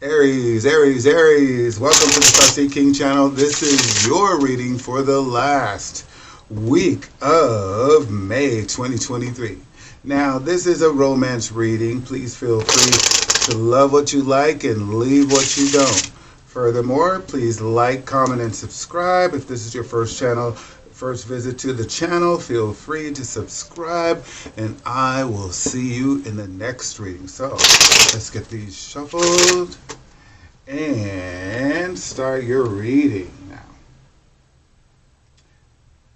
Aries, Aries, Aries. Welcome to the Starseed King channel. This is your reading for the last week of May 2023. Now, this is a romance reading. Please feel free to love what you like and leave what you don't. Furthermore, please like, comment, and subscribe. If this is your first visit to the channel, feel free to subscribe, and I will see you in the next reading. So, let's get these shuffled and start your reading now.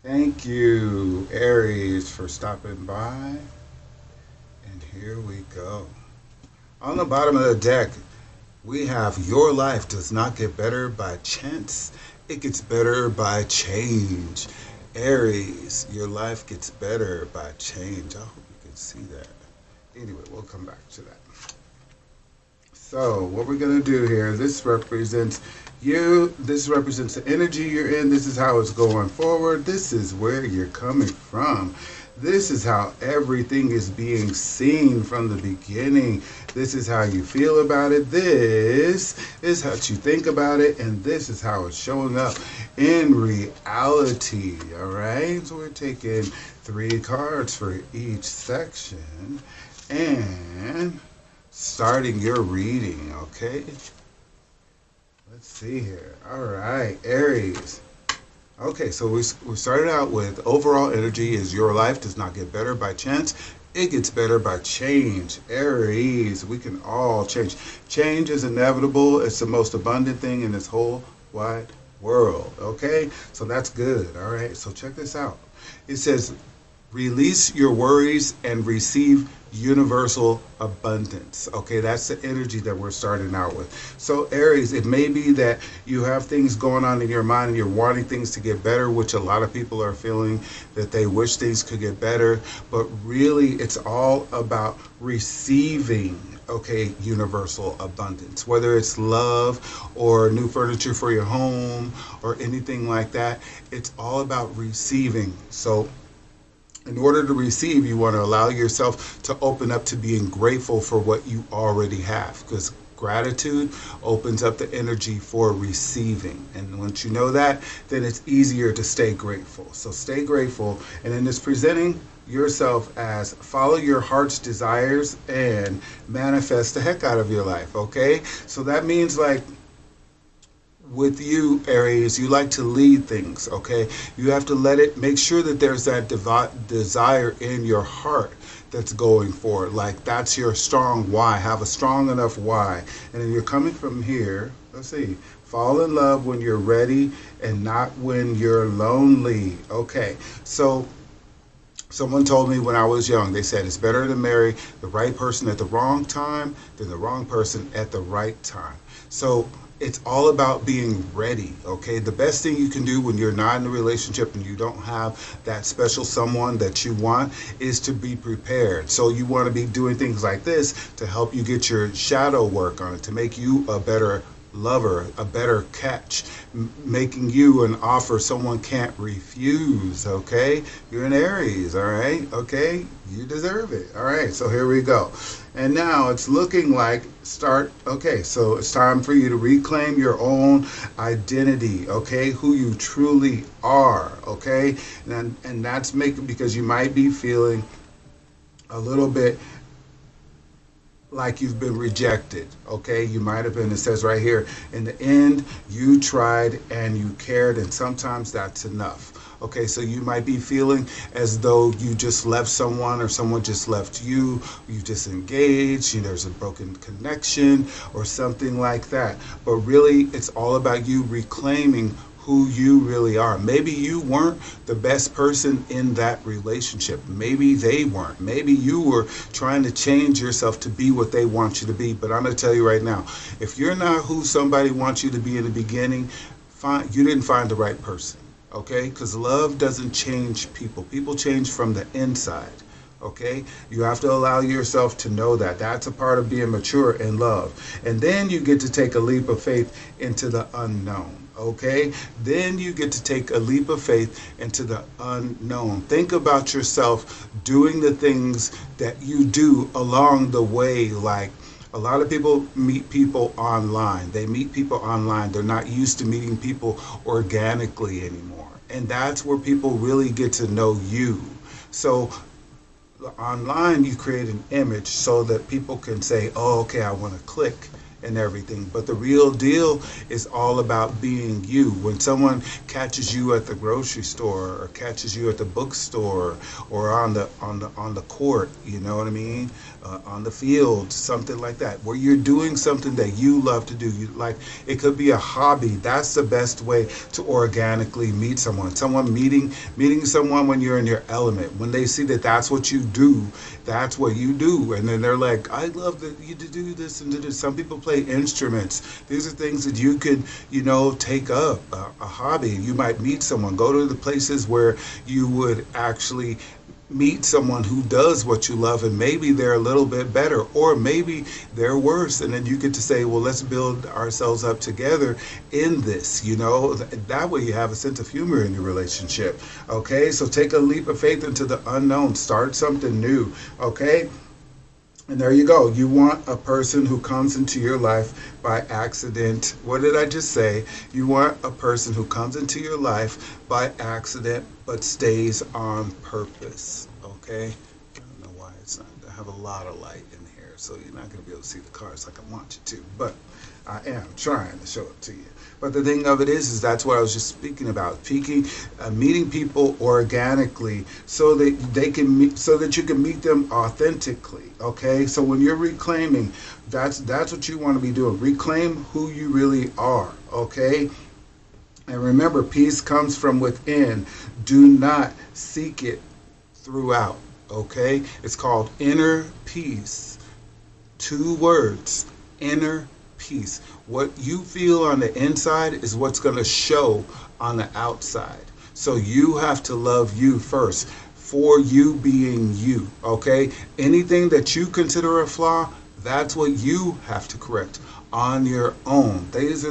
Thank you, Aries, for stopping by. And here we go. On the bottom of the deck, we have your life does not get better by chance. It gets better by change. Aries, your life gets better by change. I hope you can see that. Anyway, we'll come back to that. So what we're going to do here, this represents you. This represents the energy you're in. This is how it's going forward. This is where you're coming from. This is how everything is being seen from the beginning. This is how you feel about it. This is how you think about it. And this is how it's showing up in reality. All right. So we're taking 3 cards for each section and starting your reading. Okay. Let's see here. All right. Aries. Okay, so we started out with overall energy is your life does not get better by chance. It gets better by change. Aries, we can all change. Change is inevitable. It's the most abundant thing in this whole wide world. Okay, so that's good. All right, so check this out. It says, release your worries and receive universal abundance. Okay, that's the energy that we're starting out with. So Aries, it may be that you have things going on in your mind and you're wanting things to get better, which a lot of people are feeling that they wish things could get better, but really it's all about receiving, okay, universal abundance, whether it's love or new furniture for your home or anything like that. It's all about receiving. So in order to receive, you want to allow yourself to open up to being grateful for what you already have, because gratitude opens up the energy for receiving. And once you know that, then it's easier to stay grateful. So stay grateful. And then it's presenting yourself as follow your heart's desires and manifest the heck out of your life. Okay. So that means like, with you, Aries, you like to lead things, okay? You have to let it, make sure that there's that desire in your heart that's going forward. Like, that's your strong why. Have a strong enough why. And then you're coming from here, let's see, fall in love when you're ready and not when you're lonely. Okay, so someone told me when I was young, they said it's better to marry the right person at the wrong time than the wrong person at the right time. So it's all about being ready, okay? The best thing you can do when you're not in a relationship and you don't have that special someone that you want is to be prepared. So you want to be doing things like this to help you get your shadow work on it, to make you a better lover, a better catch, making you an offer someone can't refuse. Okay, you're an Aries. All right, okay, you deserve it. All right, so here we go. And now it's looking like okay, so it's time for you to reclaim your own identity, okay, who you truly are. Okay, and that's making, because you might be feeling a little bit like you've been rejected. Okay, you might have been, it says right here, in the end you tried and you cared, and sometimes that's enough. Okay, so you might be feeling as though you just left someone or someone just left you, you disengaged, there's a broken connection or something like that. But really it's all about you reclaiming who you really are. Maybe you weren't the best person in that relationship. Maybe they weren't. Maybe you were trying to change yourself to be what they want you to be. But I'm going to tell you right now, if you're not who somebody wants you to be in the beginning, you didn't find the right person. Okay? Because love doesn't change people. People change from the inside. Okay, you have to allow yourself to know that. That's a part of being mature in love. And then you get to take a leap of faith into the unknown. Okay, then you get to take a leap of faith into the unknown. Think about yourself doing the things that you do along the way, like A lot of people meet people online. They meet people online. They're not used to meeting people organically anymore. And that's where people really get to know you. So online you create an image so that people can say, oh, okay, I want to click and everything. But the real deal is all about being you. When someone catches you at the grocery store or catches you at the bookstore or on the court, you know what I mean, on the field, something like that, where you're doing something that you love to do. You like, it could be a hobby. That's the best way to organically meet someone. Someone meeting someone when you're in your element. When they see that that's what you do, that's what you do, and then they're like, I love that you do this and do this. Some people play instruments. These are things that you could, take up, a hobby. You might meet someone, go to the places where you would actually meet someone who does what you love, and maybe they're a little bit better or maybe they're worse, and then you get to say, well, let's build ourselves up together in this. That way you have a sense of humor in your relationship. Okay, so take a leap of faith into the unknown, start something new. Okay, and there you go. You want a person who comes into your life by accident. What did I just say? You want a person who comes into your life by accident but stays on purpose. Okay? I don't know why it's not. I have a lot of light in here, so you're not going to be able to see the cars like I want you to. But I am trying to show it to you. But the thing of it is that's what I was just speaking about. Meeting people organically so that they can meet, so that you can meet them authentically. Okay, so when you're reclaiming, that's what you want to be doing. Reclaim who you really are. Okay, and remember, peace comes from within. Do not seek it throughout. Okay, it's called inner peace. 2 words: inner peace. What you feel on the inside is what's going to show on the outside. So you have to love you first, for you being you. Okay, anything that you consider a flaw, that's what you have to correct on your own. This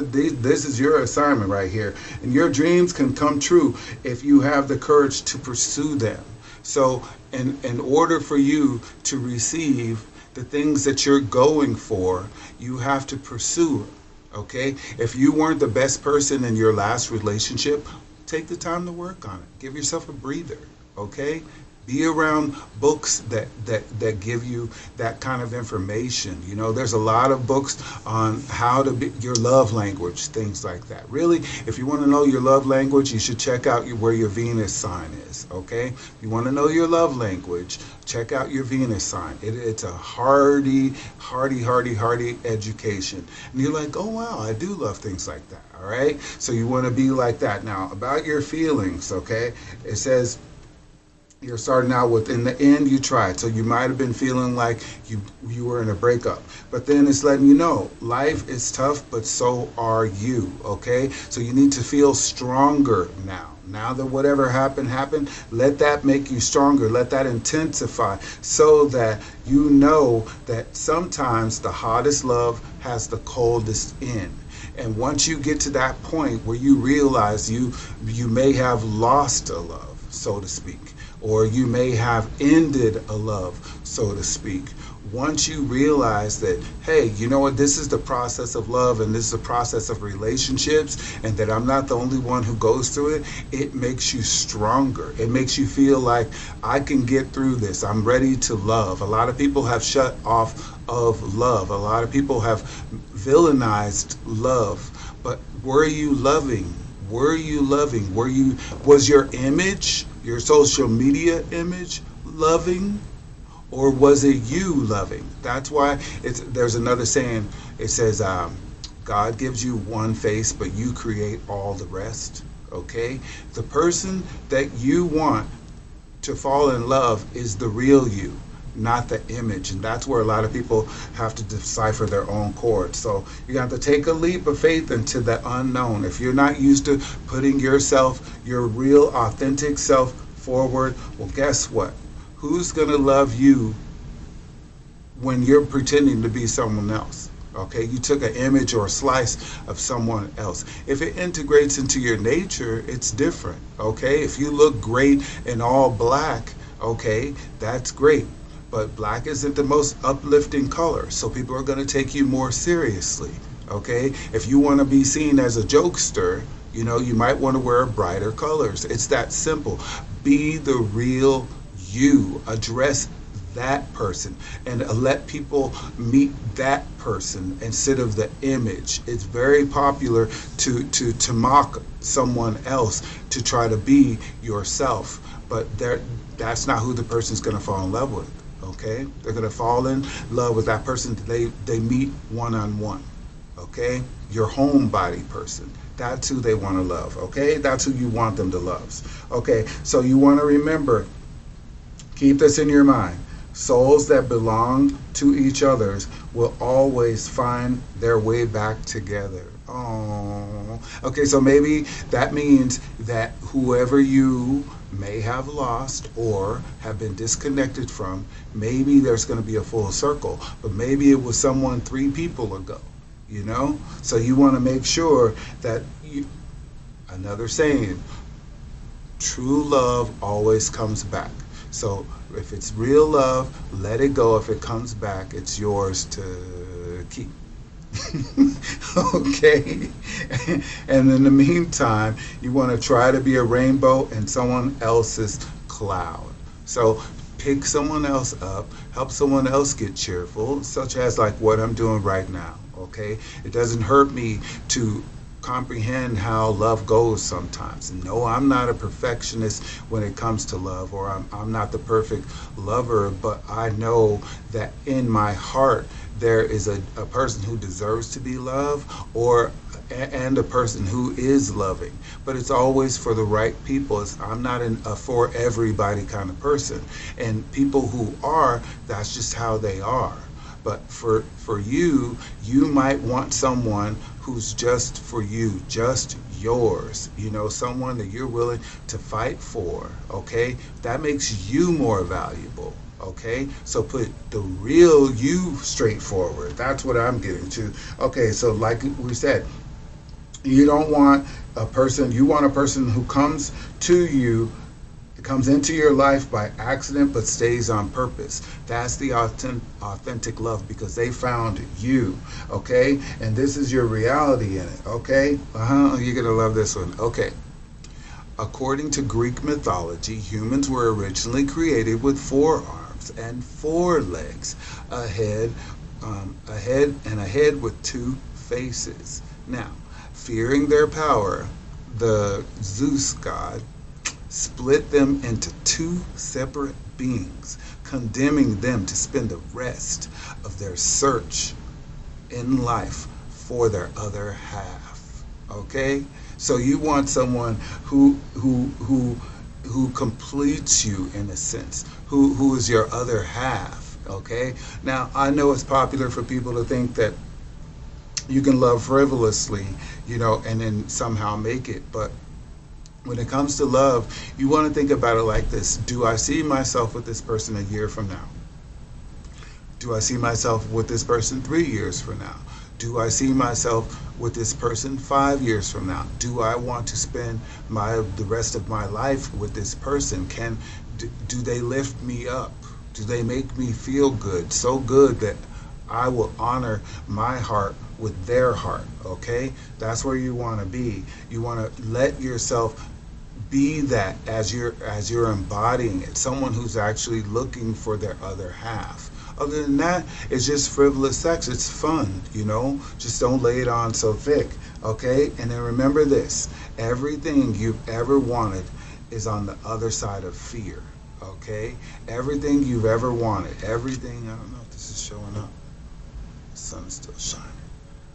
is your assignment right here, and your dreams can come true if you have the courage to pursue them. So in order for you to receive the things that you're going for, you have to pursue it. Okay, if you weren't the best person in your last relationship, take the time to work on it. Give yourself a breather. Okay, be around books that give you that kind of information. There's a lot of books on how to be your love language, things like that. Really, if you want to know your love language, you should check out where your Venus sign is. Okay, if you want to know your love language, check out your Venus sign. It's a hardy education. And you're like, oh wow, I do love things like that. All right, so you want to be like that. Now, about your feelings, okay, it says you're starting out with, in the end you tried, so you might have been feeling like you were in a breakup, but then it's letting you know life is tough, but so are you. Okay, so you need to feel stronger now that whatever happened, let that make you stronger, let that intensify, so that you know that sometimes the hottest love has the coldest end. And once you get to that point where you realize you may have lost a love, so to speak, or you may have ended a love, so to speak. Once you realize that, hey, you know what, this is the process of love and this is the process of relationships, and that I'm not the only one who goes through it, it makes you stronger. It makes you feel like I can get through this. I'm ready to love. A lot of people have shut off of love. A lot of people have villainized love. But were you loving? Were you loving? Was your image, your social media image, loving? Or was it you loving? That's why there's another saying. It says, God gives you one face, but you create all the rest. Okay? The person that you want to fall in love is the real you, not the image. And that's where a lot of people have to decipher their own chords. So you have to take a leap of faith into the unknown. If you're not used to putting yourself, your real authentic self forward, well, guess what? Who's going to love you when you're pretending to be someone else? Okay, you took an image or a slice of someone else. If it integrates into your nature, it's different. Okay, if you look great in all black, okay, that's great. but black isn't the most uplifting color, so people are going to take you more seriously. Okay, if you want to be seen as a jokester, you might want to wear brighter colors. It's that simple. Be the real you. Address that person and let people meet that person instead of the image. It's very popular to mock someone else, to try to be yourself, but that's not who the person's going to fall in love with. Okay, they're going to fall in love with that person they meet one-on-one. Okay, your homebody person, that's who they want to love. Okay, that's who you want them to love. Okay, so you want to remember, keep this in your mind. Souls that belong to each other will always find their way back together. Oh, okay, so maybe that means that whoever you may have lost or have been disconnected from, maybe there's going to be a full circle, but maybe it was someone 3 people ago, So you want to make sure that another saying, true love always comes back. So if it's real love, let it go. If it comes back, it's yours to keep. Okay? And in the meantime, you want to try to be a rainbow in someone else's cloud. So pick someone else up, help someone else get cheerful, such as like what I'm doing right now. Okay? It doesn't hurt me to comprehend how love goes sometimes. No, I'm not a perfectionist when it comes to love, or I'm not the perfect lover, but I know that in my heart there is a person who deserves to be loved, and a person who is loving. But it's always for the right people. I'm not a for everybody kind of person. And people who are, that's just how they are. But for you, you might want someone who's just for you, just yours, someone that you're willing to fight for, okay? That makes you more valuable, okay? So put the real you straight forward. That's what I'm getting to. Okay, so like we said, you don't want you want a person who comes to you, comes into your life by accident but stays on purpose. That's the authentic love, because they found you, okay? And this is your reality in it, okay? You're gonna love this one. Okay. According to Greek mythology, humans were originally created with 4 arms and 4 legs, a head with 2 faces. Now, fearing their power, the Zeus god split them into 2 separate beings, condemning them to spend the rest of their search in life for their other half. Okay? So you want someone who completes you in a sense, who is your other half. Okay? Now, I know it's popular for people to think that you can love frivolously, and then somehow make it, but when it comes to love, you want to think about it like this. Do I see myself with this person a year from now? Do I see myself with this person 3 years from now? Do I see myself with this person 5 years from now? Do I want to spend the rest of my life with this person? Do they lift me up? Do they make me feel good? So good that I will honor my heart with their heart, okay? That's where you want to be. You want to let yourself be that as you're embodying it, someone who's actually looking for their other half. Other than that, it's just frivolous sex. It's fun, just don't lay it on so thick, okay? And then remember this, everything you've ever wanted is on the other side of fear, okay? Everything you've ever wanted, everything, I don't know if this is showing up. The sun is still shining.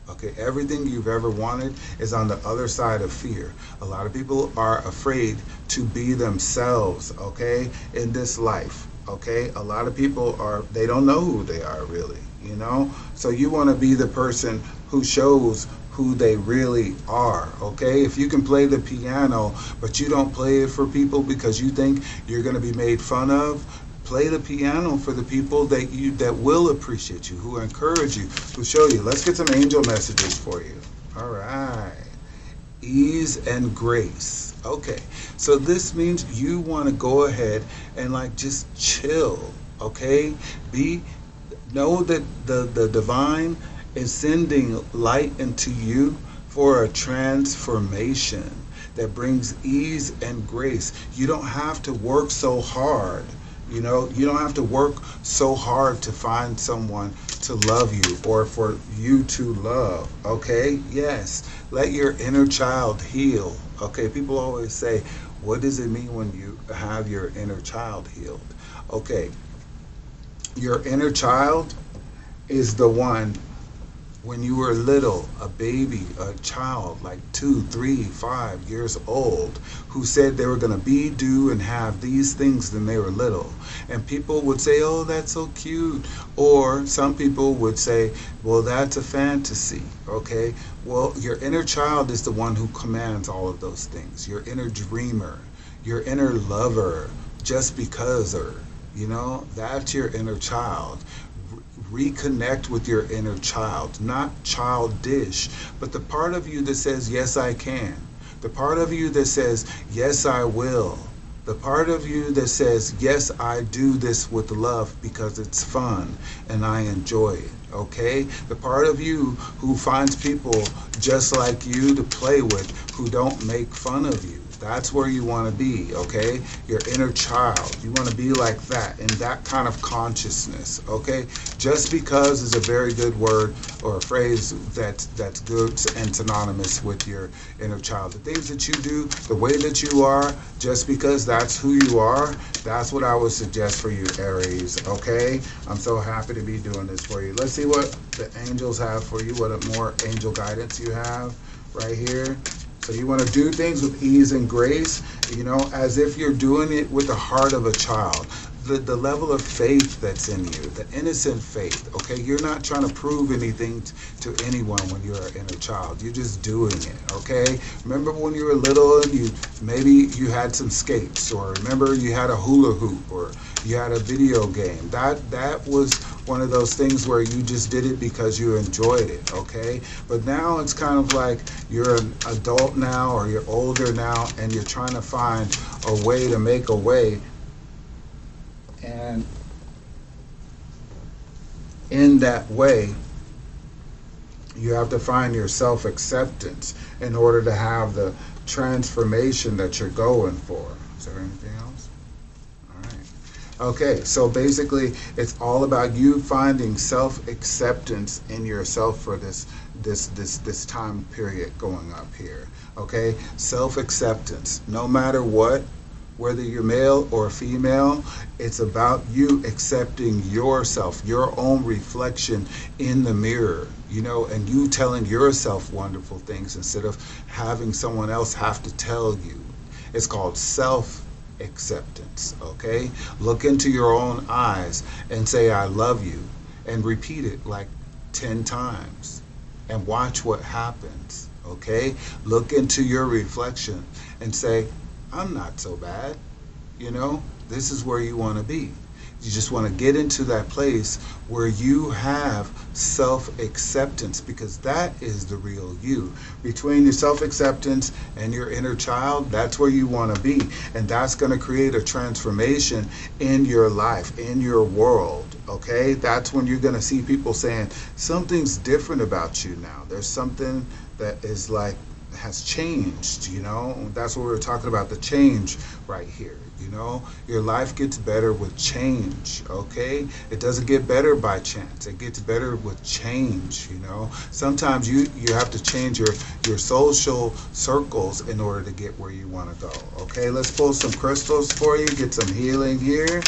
Okay, everything you've ever wanted is on the other side of fear. A lot of people are afraid to be themselves, okay, in this life, okay? A lot of people they don't know who they are really, So you want to be the person who shows who they really are, okay? If you can play the piano, but you don't play it for people because you think you're going to be made fun of, play the piano for the people that will appreciate you, who encourage you, who show you. Let's get some angel messages for you. All right. Ease and grace. Okay. So this means you want to go ahead and just chill. Okay? Be Know that the divine is sending light into you for a transformation that brings ease and grace. You don't have to work so hard. You don't have to work so hard to find someone to love you or for you to love. Okay? Yes. Let your inner child heal. Okay? People always say, what does it mean when you have your inner child healed? Okay. Your inner child is the one when you were little, a baby, a child, like 2, 3, 5 years old, who said they were going to be, do, and have these things when they were little. And people would say, oh, that's so cute. Or some people would say, well, that's a fantasy. Okay? Well, your inner child is the one who commands all of those things. Your inner dreamer, your inner lover, just because her. That's your inner child. Reconnect with your inner child, not childish, but the part of you that says, yes, I can. The part of you that says, yes, I will. The part of you that says, yes, I do this with love because it's fun and I enjoy it. Okay? The part of you who finds people just like you to play with who don't make fun of you. That's where you want to be, okay? Your inner child. You want to be like that, in that kind of consciousness, okay? Just because is a very good word or a phrase that's good and synonymous with your inner child. The things that you do, the way that you are, just because that's who you are, that's what I would suggest for you, Aries, okay? I'm so happy to be doing this for you. Let's see what the angels have for you, what more angel guidance you have right here. So you want to do things with ease and grace, as if you're doing it with the heart of a child. The level of faith that's in you, the innocent faith, okay? You're not trying to prove anything to anyone when you're an inner child. You're just doing it, okay? Remember when you were little and maybe you had some skates, or remember you had a hula hoop, or you had a video game. That was one of those things where you just did it because you enjoyed it, okay? But now it's kind of like you're an adult now, or you're older now, and you're trying to find a way to make a way. And in that way, you have to find your self-acceptance in order to have the transformation that you're going for. Is there anything else? All right. Okay, so basically, it's all about you finding self-acceptance in yourself for this time period going up here. Okay, self-acceptance, no matter what. Whether you're male or female, it's about you accepting yourself, your own reflection in the mirror, and you telling yourself wonderful things instead of having someone else have to tell you. It's called self-acceptance, okay? Look into your own eyes and say, I love you, and repeat it like 10 times and watch what happens, okay? Look into your reflection and say, I'm not so bad. This is where you want to be. You just want to get into that place where you have self-acceptance, because that is the real you. Between your self-acceptance and your inner child, that's where you want to be. And that's going to create a transformation in your life, in your world. Okay? That's when you're going to see people saying, something's different about you now. There's something that is like, has changed, That's what we were talking about, the change right here, Your life gets better with change, okay? It doesn't get better by chance. It gets better with change, Sometimes you have to change your social circles in order to get where you want to go, okay? Let's pull some crystals for you, get some healing here,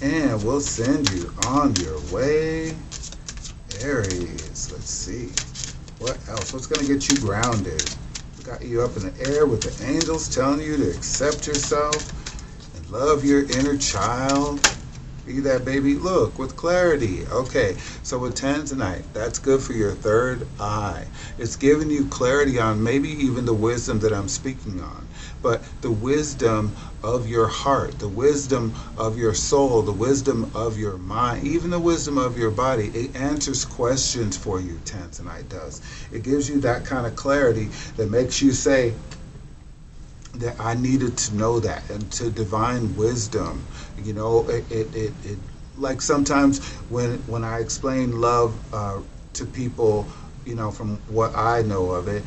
and we'll send you on your way, Aries. Let's see. What else? What's going to get you grounded? Got you up in the air with the angels telling you to accept yourself and love your inner child. Be that baby. Look, with clarity. Okay, so with Tanzanite, that's good for your third eye. It's giving you clarity on maybe even the wisdom that I'm speaking on. But the wisdom of your heart, the wisdom of your soul, the wisdom of your mind, even the wisdom of your body, it answers questions for you, Tanzanite does. It gives you that kind of clarity that makes you say that I needed to know that, and to divine wisdom, it like sometimes when I explain love to people, from what I know of it,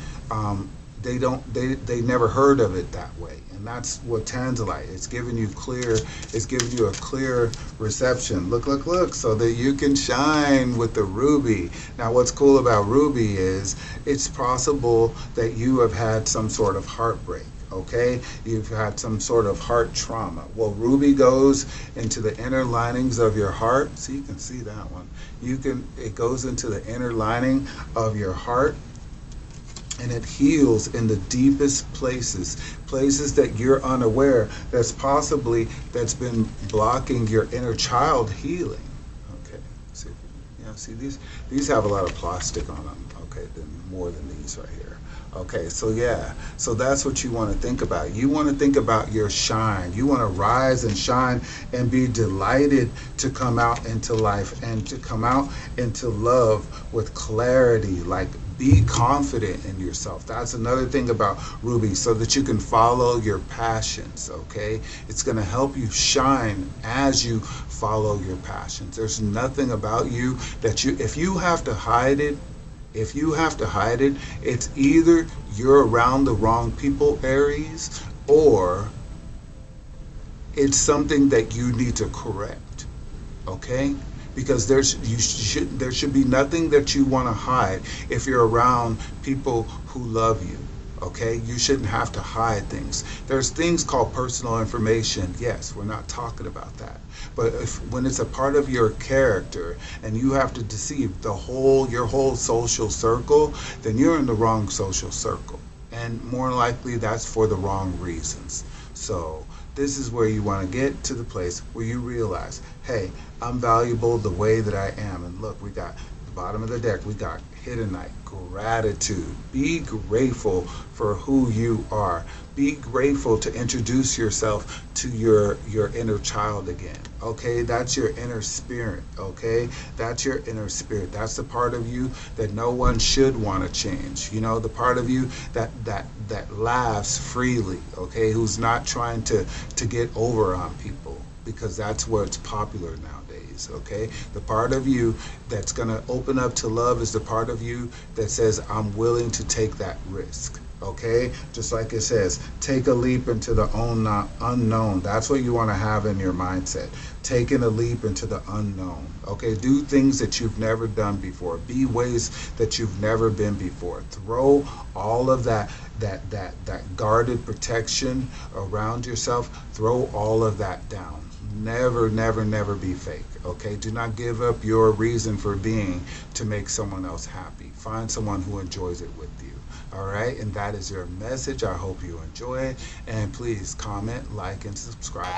they never heard of it that way, and that's what tanzanite. It's giving you a clear reception. Look, so that you can shine with the ruby. Now, what's cool about ruby is it's possible that you have had some sort of heartbreak. Okay, you've had some sort of heart trauma. Well, ruby goes into the inner linings of your heart. So you can see that one. It goes into the inner lining of your heart, and it heals in the deepest places that you're unaware, that's been blocking your inner child healing. Okay, see, see these have a lot of plastic on them. Okay, more than these right here. Okay, so that's what you want to think about. You want to think about your shine. You want to rise and shine and be delighted to come out into life and to come out into love with clarity. Like, be confident in yourself. That's another thing about ruby, so that you can follow your passions. Okay, it's going to help you shine as you follow your passions. There's nothing about you that if you have to hide it, it's either you're around the wrong people, Aries, or it's something that you need to correct. Okay? Because there should be nothing that you want to hide if you're around people who love you. Okay, you shouldn't have to hide things. There's things called personal information. Yes, we're not talking about that. But when it's a part of your character and you have to deceive your whole social circle, then you're in the wrong social circle. And more likely that's for the wrong reasons. So this is where you want to get to the place where you realize, hey, I'm valuable the way that I am. And look, we got the bottom of the deck, we got hidden night, gratitude. Be grateful for who you are. Be grateful to introduce yourself to your inner child again. Okay, that's your inner spirit. Okay, that's your inner spirit. That's the part of you that no one should want to change. The part of you that laughs freely. Okay, who's not trying to get over on people, because that's what's popular nowadays. Okay, the part of you that's going to open up to love is the part of you that says, I'm willing to take that risk. Okay, just like it says, take a leap into the unknown. That's what you want to have in your mindset, taking a leap into the unknown. Okay, do things that you've never done before, be ways that you've never been before. Throw all of that guarded protection around yourself, throw all of that down. Never be fake. Okay, do not give up your reason for being to make someone else happy. Find someone who enjoys it with you. All right, and that is your message. I hope you enjoy it, and please comment, like, and subscribe.